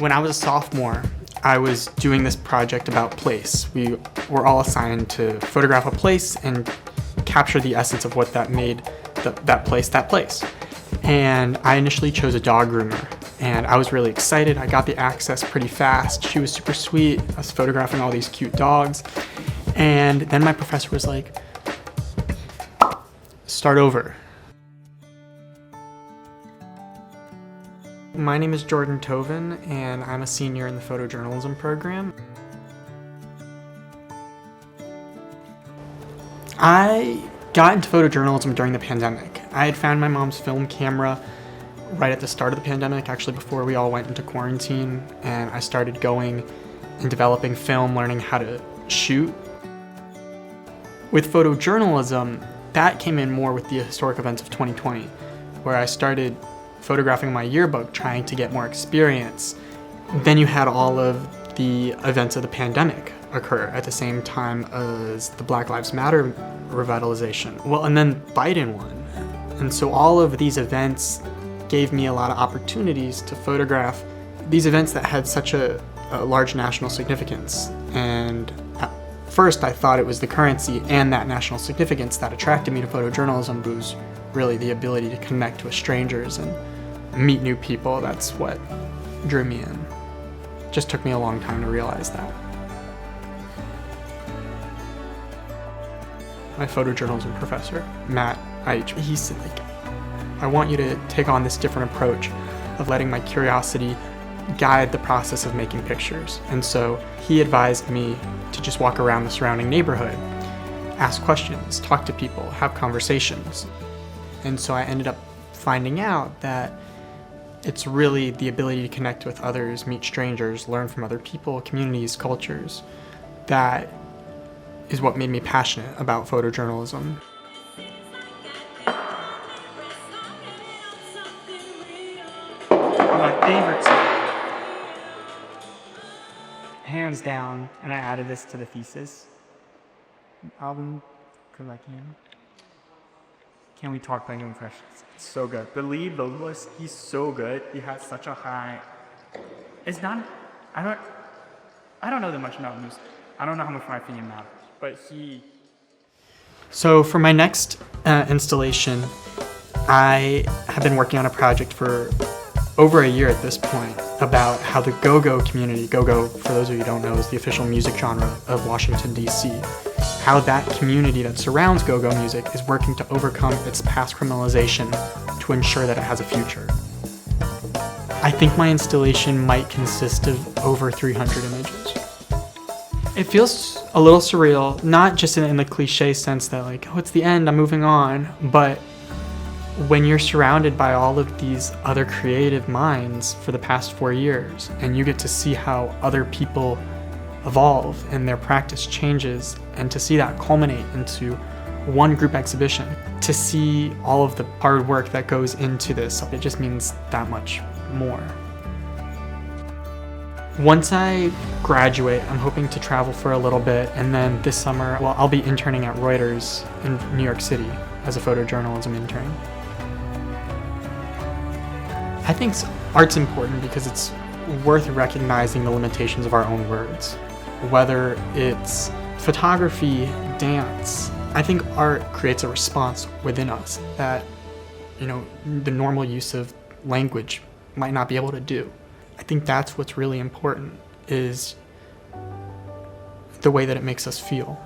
When I was a sophomore, I was doing this project about place. We were all assigned to photograph a place and capture the essence of what that made that place. And I initially chose a dog groomer, and I was really excited. I got the access pretty fast. She was super sweet. I was photographing all these cute dogs. And then my professor was like, start over. My name is Jordan Tovin, and I'm a senior in the photojournalism program. I got into photojournalism during the pandemic. I had found my mom's film camera right at the start of the pandemic, actually before we all went into quarantine, and I started going and developing film, learning how to shoot. With photojournalism, that came in more with the historic events of 2020, where I started photographing my yearbook, trying to get more experience. Then you had all of the events of the pandemic occur at the same time as the Black Lives Matter revitalization. Well, and then Biden won. And so all of these events gave me a lot of opportunities to photograph these events that had such a large national significance. And at first I thought it was the currency and that national significance that attracted me to photojournalism, but it was really the ability to connect with strangers and meet new people. That's what drew me in. It just took me a long time to realize that. My photojournalism professor, Matt Eich, he said, I want you to take on this different approach of letting my curiosity guide the process of making pictures. And so he advised me to just walk around the surrounding neighborhood, ask questions, talk to people, have conversations. And so I ended up finding out that it's really the ability to connect with others, meet strangers, learn from other people, communities, cultures, that is what made me passionate about photojournalism. My favorite song, hands down, and I added this to the thesis, album, because I can. Can We Talk by New Impressions? It's so good. The lead vocalist, he's so good. He has such a high. It's not. I don't know that much about music. I don't know how much my opinion matters, but he. So for my next installation, I have been working on a project for over a year at this point about how the go-go community, go-go, for those of you who don't know, is the official music genre of Washington, D.C., how that community that surrounds go-go music is working to overcome its past criminalization to ensure that it has a future. I think my installation might consist of over 300 images. It feels a little surreal, not just in the cliche sense that like, oh, it's the end, I'm moving on, but when you're surrounded by all of these other creative minds for the past 4 years, and you get to see how other people evolve and their practice changes, and to see that culminate into one group exhibition, to see all of the hard work that goes into this, it just means that much more. Once I graduate, I'm hoping to travel for a little bit, and then this summer, well, I'll be interning at Reuters in New York City as a photojournalism intern. I think art's important because it's worth recognizing the limitations of our own words. Whether it's photography, dance, I think art creates a response within us that, the normal use of language might not be able to do. I think that's what's really important, is the way that it makes us feel.